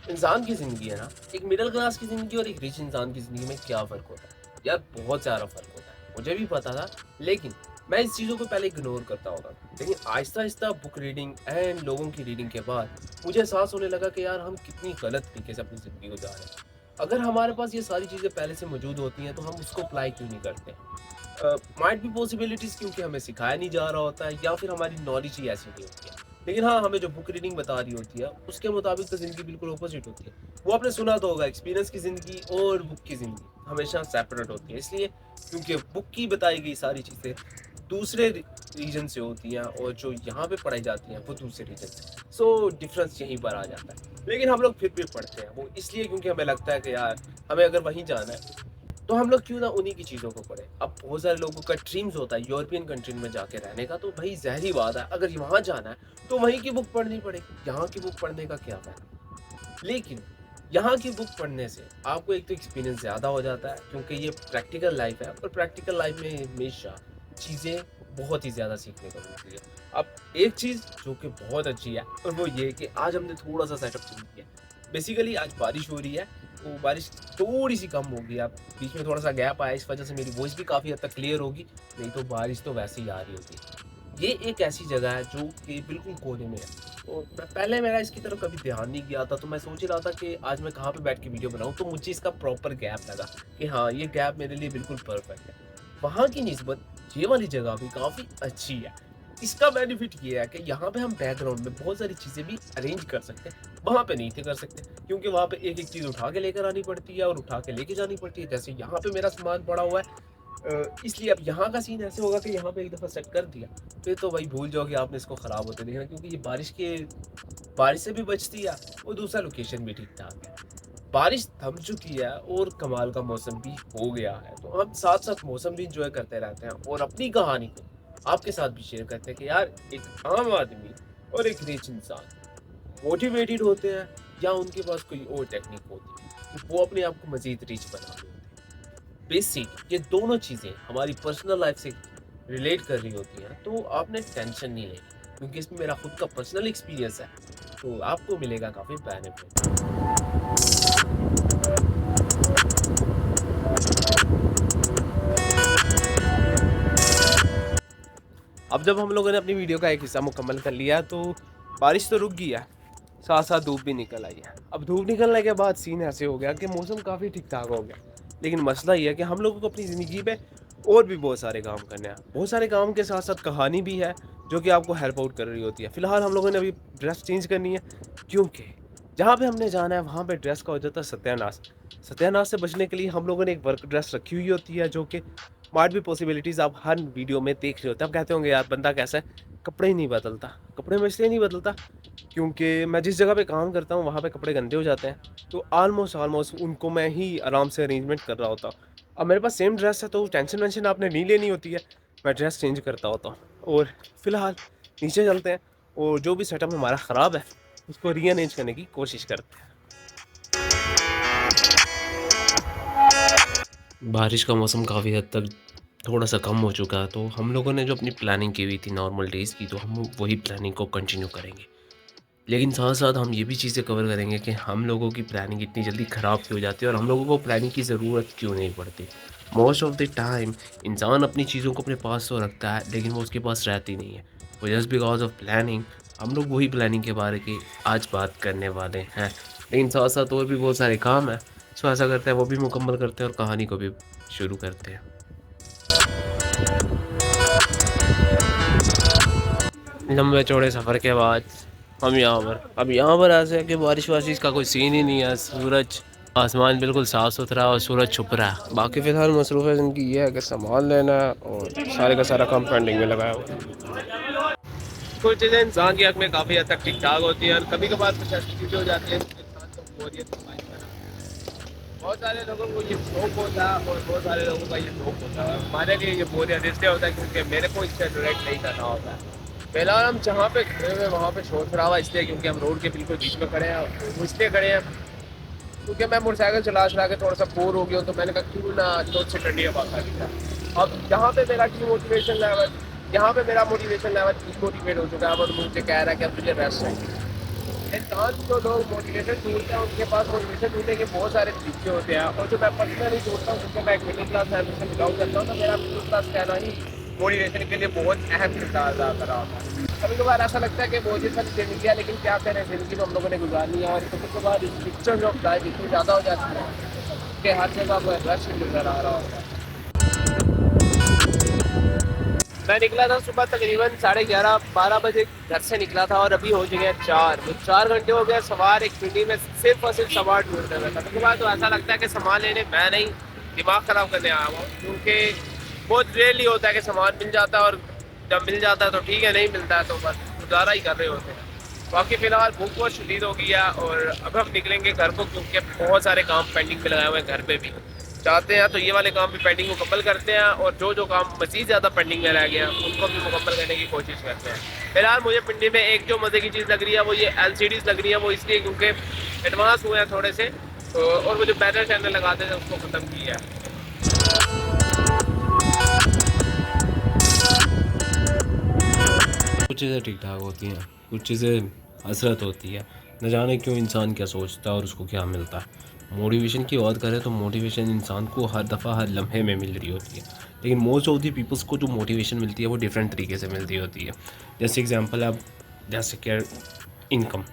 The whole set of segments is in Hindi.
इंसान की ज़िंदगी है ना, एक मिडल क्लास की ज़िंदगी और एक रिच इंसान की ज़िंदगी में क्या फ़र्क होता है? यार बहुत ज़्यादा फ़र्क होता है। मुझे भी पता था, लेकिन मैं इस चीज़ों को पहले इग्नोर करता होता था। लेकिन आहिस्ता-आहिस्ता बुक रीडिंग एंड लोगों की रीडिंग के बाद मुझे एहसास होने लगा कि यार हम कितनी गलत तरीके से अपनी ज़िंदगी गुज़ार रहे हैं। अगर हमारे पास ये सारी चीज़ें पहले से मौजूद होती हैं, तो हम उसको अप्लाई क्यों नहीं करते? माइट बी पॉसिबिलिटीज़ क्योंकि हमें सिखाया नहीं जा रहा होता है या फिर हमारी नॉलेज ही ऐसी नहीं होती है। लेकिन हाँ, हमें जो बुक रीडिंग बता रही होती है, उसके मुताबिक तो ज़िंदगी बिल्कुल ऑपोज़िट होती है। वो आपने सुना तो होगा एक्सपीरियंस की ज़िंदगी और बुक की ज़िंदगी हमेशा सेपरेट होती है। इसलिए क्योंकि बुक की बताई गई सारी चीज़ें दूसरे रीजन से होती हैं और जो यहाँ पे पढ़ाई जाती हैं वो दूसरे रीजन से। सो डिफरेंस यहीं पर आ जाता है। लेकिन हम लोग फिर भी पढ़ते हैं वो इसलिए क्योंकि हमें लगता है कि यार हमें अगर वहीं जाना है तो हम लोग क्यों ना उन्हीं की चीज़ों को पढ़ें। अब बहुत सारे लोगों का ड्रीम्स होता है यूरोपियन कंट्री में जाके रहने का, तो भई ज़ाहिर-सी बात है अगर वहाँ जाना है तो वहीं की बुक पढ़नी पड़ेगी। यहाँ की बुक पढ़ने का क्या फ़ायदा? लेकिन यहाँ की बुक पढ़ने से आपको एक तो एक्सपीरियंस ज़्यादा हो जाता है क्योंकि ये प्रैक्टिकल लाइफ़ है और प्रैक्टिकल लाइफ़ में हमेशा चीज़ें बहुत ही ज़्यादा सीखने को मिलती है। अब एक चीज़ जो कि बहुत अच्छी है और वो ये है कि आज हमने थोड़ा-सा सेटअप चेंज किया है। बेसिकली आज बारिश हो रही है, तो बारिश थोड़ी-सी कम हो गई है। अब बीच में थोड़ा-सा गैप आया, इस वज़ह से मेरी वॉइस भी काफ़ी हद तक क्लियर होगी, नहीं तो बारिश तो वैसे ही आ रही होती। ये एक ऐसी जगह है जो कि बिल्कुल कोने में है। तो पहले मेरा इसकी तरफ कभी ध्यान नहीं गया था, तो मैं सोच ही रहा था कि आज मैं कहाँ पे बैठ के वीडियो बनाऊँ, तो मुझे इसका प्रॉपर गैप लगा कि हाँ, ये गैप मेरे लिए बिल्कुल परफेक्ट है। वहाँ की निस्बत ये वाली जगह भी काफ़ी अच्छी है। इसका बेनिफिट ये है कि यहाँ पे हम बैकग्राउंड में बहुत सारी चीज़ें भी अरेंज कर सकते हैं, वहाँ पे नहीं थे कर सकते क्योंकि वहाँ पे एक-एक चीज़ उठा के लेकर आनी पड़ती है और उठा के लेके जानी पड़ती है। जैसे यहाँ पे मेरा सामान पड़ा हुआ है, इसलिए अब यहाँ का सीन ऐसे होगा कि यहाँ पे एक दफ़ा सेट कर दिया, फिर तो भाई भूल जाओ कि आपने इसको ख़राब होते देखना क्योंकि ये बारिश से भी बचती है और दूसरा लोकेशन भी ठीक-ठाक है। बारिश थम चुकी है और कमाल का मौसम भी हो गया है, तो हम साथ-साथ मौसम भी एन्जॉय करते रहते हैं और अपनी कहानी को आपके साथ भी शेयर करते हैं कि यार एक आम आदमी और एक रिच इंसान मोटिवेटेड होते हैं या उनके पास कोई और टेक्निक होती है, कि वो अपने आप को मज़ीद रिच बना रहे होते हैं। बेसिक ये दोनों चीज़ें हमारी पर्सनल लाइफ से रिलेट कर रही होती हैं, तो आपने टेंशन नहीं लेनी क्योंकि इसमें मेरा खुद का पर्सनल एक्सपीरियंस है, तो आपको मिलेगा काफ़ी बेनिफिट। अब जब हम लोगों ने अपनी वीडियो का एक हिस्सा मुकम्मल कर लिया, तो बारिश तो रुक गई है, साथ-साथ धूप भी निकल आई है। अब धूप निकलने के बाद सीन ऐसे हो गया कि मौसम काफ़ी ठीक-ठाक हो गया। लेकिन मसला ये है कि हम लोगों को अपनी ज़िंदगी में और भी बहुत सारे काम करने हैं। बहुत सारे काम के साथ-साथ कहानी भी है, जो कि आपको हेल्प आउट कर रही होती है। फ़िलहाल हम लोगों ने अभी ड्रेस चेंज करनी है, क्योंकि जहाँ पे हमने जाना है, वहाँ पे ड्रेस का हो जाता है सत्यानाश। सत्यानाश से बचने के लिए हम लोगों ने एक वर्क ड्रेस रखी हुई होती है, जो कि माइट बी पॉसिबिलिटीज़ आप हर वीडियो में देख रहे होते हैं। आप कहते होंगे यार बंदा कैसा है? कपड़े ही नहीं बदलता। कपड़े मैं इसलिए नहीं बदलता क्योंकि मैं जिस जगह पे काम करता हूँ वहाँ पे कपड़े गंदे हो जाते हैं। तो ऑलमोस्ट उनको मैं ही आराम से अरेंजमेंट कर रहा होता हूँ। अब मेरे पास सेम ड्रेस है तो टेंशन वेंशन आपने नहीं लेनी होती है। मैं ड्रेस चेंज करता होता हूँ और फिलहाल नीचे चलते हैं और जो भी सेटअप हमारा ख़राब है उसको रीअरेंज करने की कोशिश करते हैं। बारिश का मौसम काफ़ी हद तक थोड़ा-सा कम हो चुका है, तो हम लोगों ने जो अपनी प्लानिंग की हुई थी नॉर्मल डेज़ की, तो हम वही प्लानिंग को कंटिन्यू करेंगे। लेकिन साथ-साथ हम ये भी चीज़ें कवर करेंगे कि हम लोगों की प्लानिंग इतनी जल्दी ख़राब क्यों हो जाती है और हम लोगों को प्लानिंग की ज़रूरत क्यों नहीं पड़ती। मोस्ट ऑफ़ द टाइम इंसान अपनी चीज़ों को अपने पास तो रखता है, लेकिन वो उसके पास रहती नहीं है। वो जस्ट बिकॉज़ ऑफ़ प्लानिंग हम लोग वही प्लानिंग के बारे की आज बात करने वाले हैं। लेकिन साथ-साथ और भी बहुत सारे काम हैं, सो ऐसा करते हैं वो भी मुकम्मल करते हैं और कहानी को भी शुरू करते हैं। लंबे चौड़े सफ़र के बाद हम यहाँ पर ऐसे है कि बारिश-वारिश का कोई सीन ही नहीं है। सूरज आसमान बिल्कुल साफ़-सुथरा और सूरज छुप रहा है। बाकी फ़िलहाल मसरूफ़ियत ज़िंदगी ये है कि सामान लेना है और सारे का सारा काम पेंडिंग में लगाया हुआ है। कुछ चीज़ें इंसान की हक़ में काफ़ी हद तक ठीक-ठाक होती हैं और कभी-कभार कुछ ऐसी चीज़ें हो जाती हैं जिससे इंसान को बोरियत महसूस करना। बहुत सारे लोगों को ये शौक होता है और बहुत सारे लोगों का ये शौक होता है। हमारे लिए ये बोरियत इसलिए होता है क्योंकि मेरे को इससे रिलेट नहीं करना होता है। फिलहाल हम जहाँ पे खड़े हुए हैं वहाँ पे शोर-शराबा इसलिए क्योंकि हम रोड के बिल्कुल बीच में खड़े हैं। वो इसलिए खड़े हैं क्योंकि मैं मोटरसाइकिल चला-चला के थोड़ा-सा बोर हो गया हूँ, तो मैंने कहा क्यों ना रोड से ठंडी हवा खा ली जाए। अब यहाँ पे मेरा मोटिवेशन लेवल डीमोटिवेट हो चुका है। अब मुझे कह रहा है कि अब तुझे रेस्ट चाहिए। इंसान जो लोग मोटिवेशन ढूंढते हैं उनके पास मोटिवेशन ढूंढने के बहुत सारे तरीके होते हैं, और जो मैं पर्सनली ढूंढता हूँ क्योंकि मैं एक मिडिल क्लास फैमिली से बिलोंग करता हूँ, तो मेरा मिडिल क्लास कहना ही मोटिवेशन के लिए बहुत अहम किरदार अदा कर रहा होता है। कभी कभार ऐसा लगता है कि बहुत सारी जिंदगी है, लेकिन क्या करें, जिंदगी तो हम लोगों ने गुजारनी है, और कभी कभार पिक्चर ऑफ लाइफ इतनी ज़्यादा हो जाती है कि हर जगह को रश नजर आ रहा होता है। मैं निकला था सुबह तकरीबन 11:30-12 बजे घर से निकला था, और अभी हो चुके हैं 4, तो 4 घंटे हो गए सवार एक मिनट में सिर्फ और सिर्फ सामान ढूंढने में। कभी कभार तो ऐसा लगता है कि सामान लेने मैं नहीं, दिमाग ख़राब करने आया हुआ, क्योंकि बहुत रेयरली होता है कि सामान मिल जाता है, और जब मिल जाता है तो ठीक है, नहीं मिलता है तो बस गुजारा ही कर रहे होते हैं। बाकी फ़िलहाल भूख बहुत शदीद हो गई है, और अब हम निकलेंगे घर को, क्योंकि बहुत सारे काम पेंडिंग पे लगाए हुए हैं घर पे भी। चाहते हैं तो ये वाले काम भी पेंडिंग मुकम्मल करते हैं, और जो जो काम मज़ीद ज़्यादा पेंडिंग में रह गया उनको भी मुकम्मल करने की कोशिश करते हैं। फिलहाल मुझे पिंडी में एक जो मज़े की चीज़ लग रही है वो ये LCDs लग रही है, वो इसलिए क्योंकि एडवांस हुए हैं थोड़े से, तो और वो जो बैनर चैनल लगाते थे उसको ख़त्म किया है। कुछ चीज़ें ठीक ठाक होती हैं, कुछ चीज़ें हसरत होती है। न जाने क्यों इंसान क्या सोचता है और उसको क्या मिलता है। मोटिवेशन की बात करें तो मोटिवेशन इंसान को हर दफ़ा हर लम्हे में मिल रही होती है, लेकिन मोस्ट ऑफ दी पीपल्स को जो मोटिवेशन मिलती है वो डिफरेंट तरीके से मिलती होती है। जैसे एग्जांपल आप, जैसे कि इनकम।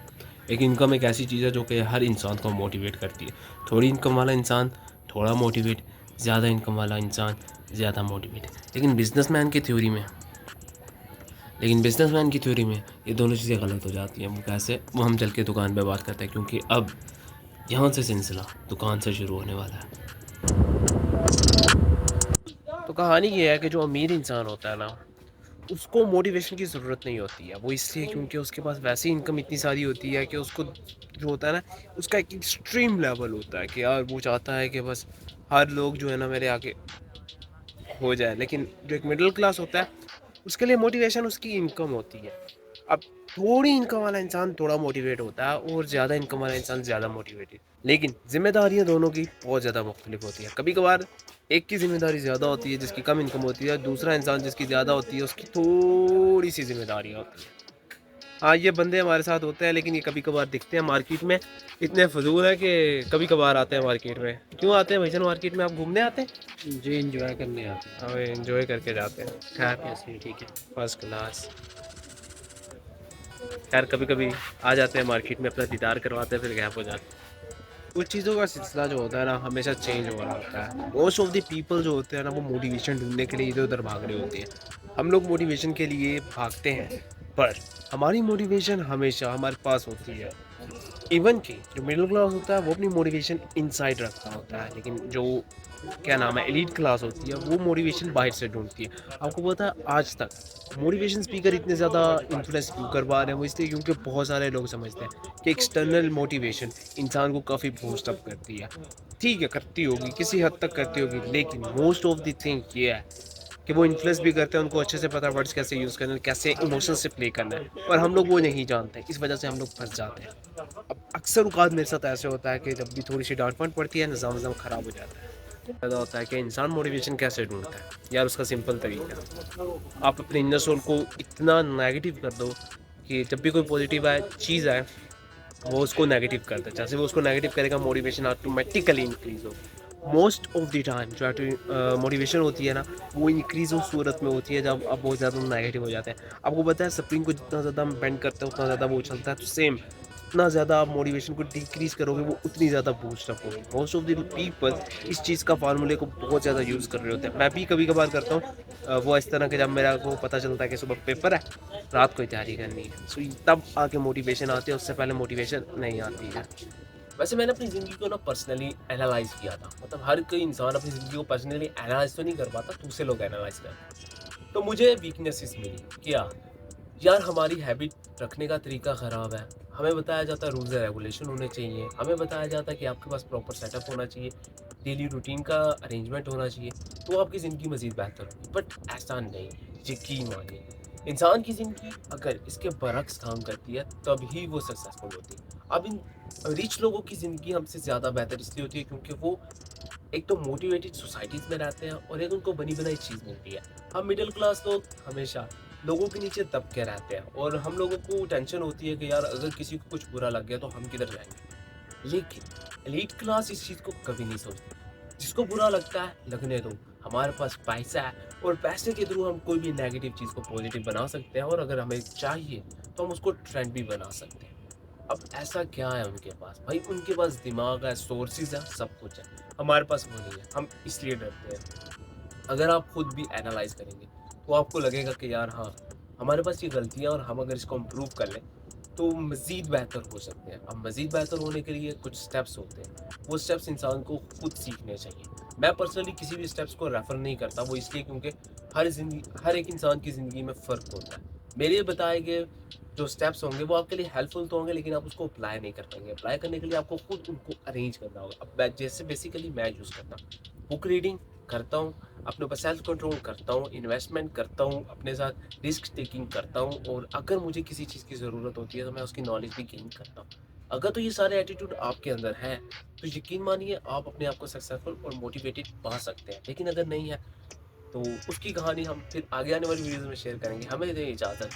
इनकम एक ऐसी चीज़ है जो कि हर इंसान को मोटिवेट करती है। थोड़ी इनकम वाला इंसान थोड़ा मोटिवेट, ज़्यादा इनकम वाला इंसान ज़्यादा मोटिवेट। लेकिन बिजनेसमैन की थ्योरी में ये दोनों चीज़ें गलत हो जाती हैं। वो कैसे, वो हम चल के दुकान पे बात करते हैं, क्योंकि अब यहाँ से सिलसिला दुकान से शुरू होने वाला है। तो कहानी ये है कि जो अमीर इंसान होता है ना, उसको मोटिवेशन की ज़रूरत नहीं होती है। वो इसलिए क्योंकि उसके पास वैसी इनकम इतनी सारी होती है कि उसको जो होता है ना, उसका एक एक्सट्रीम लेवल होता है कि यार वो चाहता है कि बस हर लोग जो है ना मेरे आगे हो जाए। लेकिन जो एक मिडिल क्लास होता है उसके लिए मोटिवेशन उसकी इनकम होती है। अब थोड़ी इनकम वाला इंसान थोड़ा मोटिवेट होता है, और ज़्यादा इनकम वाला इंसान ज़्यादा मोटिवेटेड। लेकिन जिम्मेदारियाँ दोनों की बहुत ज़्यादा मुख्तलिफ होती है। कभी कभार एक की जिम्मेदारी ज़्यादा होती है जिसकी कम इनकम होती है, दूसरा इंसान जिसकी ज़्यादा होती है उसकी थोड़ी सी जिम्मेदारियाँ होती हैं। हाँ, ये बंदे हमारे साथ होते हैं, लेकिन ये कभी कभार दिखते हैं मार्केट में, इतने फजूल है कि कभी कभार आते हैं मार्केट में। क्यों आते हैं भाईजान मार्केट में, आप घूमने आते हैं? जी एंजॉय करने आते हैं। हमें एंजॉय करके जाते हैं। खैर, ऐसे ही ठीक है। First class. खैर, कभी कभी आ जाते हैं मार्केट में, अपना दीदार करवाते हैं, फिर गैप हो जाते हैं। कुछ चीज़ों का सिलसिला जो होता है ना, हमेशा चेंज हो रहा होता है। मोस्ट ऑफ द पीपल जो होते हैं ना, वो मोटिवेशन ढूंढने के लिए इधर उधर भाग रहे होते हैं। हम लोग मोटिवेशन के लिए भागते हैं, पर हमारी मोटिवेशन हमेशा हमारे पास होती है। इवन कि जो मिडिल क्लास होता है वो अपनी मोटिवेशन इनसाइड रखता होता है, लेकिन जो क्या नाम है एलीट क्लास होती है वो मोटिवेशन बाहर से ढूंढती है। आपको पता है आज तक मोटिवेशन स्पीकर इतने ज़्यादा इन्फ्लुएंस क्यों कर पा रहे हैं? वो इसलिए क्योंकि बहुत सारे लोग समझते हैं कि एक्सटर्नल मोटिवेशन इंसान को काफ़ी बूस्ट अप करती है। ठीक है, करती होगी, किसी हद तक करती होगी, लेकिन मोस्ट ऑफ द थिंग ये है कि वो इन्फ्लुएंस भी करते हैं, उनको अच्छे से पता है वर्ड्स कैसे यूज़ करना है, कैसे इमोशन से प्ले करना है, पर हम लोग वो नहीं जानते। इस वजह से हम लोग फंस जाते हैं। अब अक्सर औकात मेरे साथ ऐसे होता है कि जब भी थोड़ी सी डांट वांट पड़ती है, निज़ाम ख़राब हो जाता है। पैदा होता है कि इंसान मोटिवेशन कैसे ढूंढता है। यार, उसका सिंपल तरीका है, आप अपने इनर सोल को इतना नेगेटिव कर दो कि जब भी कोई पॉजिटिव आए चीज़ आए, वो उसको नेगेटिव कर दे। जैसे वो उसको नेगेटिव करेगा, मोटिवेशन ऑटोमेटिकली इंक्रीज हो। मोस्ट ऑफ द टाइम जो मोटिवेशन होती है ना, वो इंक्रीज उस सूरत में होती है जब आप बहुत ज़्यादा नेगेटिव हो जाते हैं। आपको पता है स्प्रिंग को जितना ज़्यादा हम बेंड करते हैं उतना ज़्यादा वो उछलता है, तो सेम जितना ज़्यादा आप मोटिवेशन को डिक्रीज करोगे वो उतनी ज़्यादा बूस्ट अप होगी। मोस्ट ऑफ द पीपल इस चीज़ का फार्मूले को बहुत ज़्यादा यूज़ कर रहे होते हैं। मैं भी कभी कभार करता हूँ। वो इस तरह के, जब मेरा को पता चलता है कि सुबह पेपर है, रात को तैयारी करनी है, सो तब आके मोटिवेशन आती है, उससे पहले मोटिवेशन नहीं आती है। वैसे मैंने अपनी ज़िंदगी को ना पर्सनली एनालाइज़ किया था। मतलब हर कोई इंसान अपनी ज़िंदगी को पर्सनली एनालाइज़ तो नहीं कर पाता, दूसरे लोग एनालाइज़ करते हैं। तो मुझे वीकनेसेस मिली। क्या? यार, हमारी हैबिट रखने का तरीका ख़राब है। हमें बताया जाता है रूल्स एंड रेगुलेशन होने चाहिए। हमें बताया जाता है कि आपके पास प्रॉपर सेटअप होना चाहिए, डेली रूटीन का अरेंजमेंट होना चाहिए, तो आपकी ज़िंदगी मज़ीद बेहतर होगी। बट ऐसा नहीं, यकीन मानिए, इंसान की ज़िंदगी अगर इसके बरक्स काम करती है तभी वो सक्सेसफुल होती है। अब इन रिच लोगों की ज़िंदगी हमसे ज़्यादा बेहतर इसलिए होती है क्योंकि वो एक तो मोटिवेटेड सोसाइटीज़ में रहते हैं, और एक उनको बनी बनाई चीज़ मिलती है। हम मिडिल क्लास लोग हमेशा लोगों के नीचे दब के रहते हैं और हम लोगों को टेंशन होती है कि यार अगर किसी को कुछ बुरा लग गया तो हम किधर जाएंगे। लेकिन एलीट क्लास इस चीज़ को कभी नहीं सोचती। जिसको बुरा लगता है लगने दो, हमारे पास पैसा है और पैसे के थ्रू हम कोई भी नेगेटिव चीज़ को पॉजिटिव बना सकते हैं और अगर हमें चाहिए तो हम उसको ट्रेंड भी बना सकते हैं। अब ऐसा क्या है उनके पास? भाई उनके पास दिमाग है, सोर्सेज़ है, सब कुछ है। हमारे पास वो नहीं है, हम इसलिए डरते हैं। अगर आप खुद भी एनालाइज़ करेंगे, तो आपको लगेगा कि यार हाँ, हमारे पास ये गलतियाँ और हम अगर इसको इम्प्रूव कर लें, तो मज़ीद बेहतर हो सकते हैं। अब मज़ीद बेहतर होने के लिए कुछ स्टेप्स होते हैं, वो स्टेप्स इंसान को खुद सीखने चाहिए। मैं पर्सनली किसी भी स्टेप्स को रेफ़र नहीं करता, वो इसलिए क्योंकि हर एक इंसान की ज़िंदगी में फ़र्क होता है। मेरे बताए गए जो स्टेप्स होंगे वो आपके लिए हेल्पफुल तो होंगे लेकिन आप उसको अप्लाई नहीं कर पाएँगे। अप्लाई करने के लिए आपको खुद उनको अरेंज करना होगा। अब मैं जैसे बेसिकली मैं यूज़ करता हूँ, बुक रीडिंग करता हूँ, अपने ऊपर सेल्फ कंट्रोल करता हूँ, इन्वेस्टमेंट करता हूँ, अपने साथ रिस्क टेकिंग करता हूँ और अगर मुझे किसी चीज़ की ज़रूरत होती है तो मैं उसकी नॉलेज भी गेन करता हूँ। अगर तो ये सारे एटीट्यूड आपके अंदर हैं, तो यकीन मानिए आप अपने आप को सक्सेसफुल और मोटिवेटेड पा सकते हैं। लेकिन अगर नहीं है, तो उसकी कहानी हम फिर आगे आने वाली वीडियोज़ में शेयर करेंगे। हमें दें इजाज़त।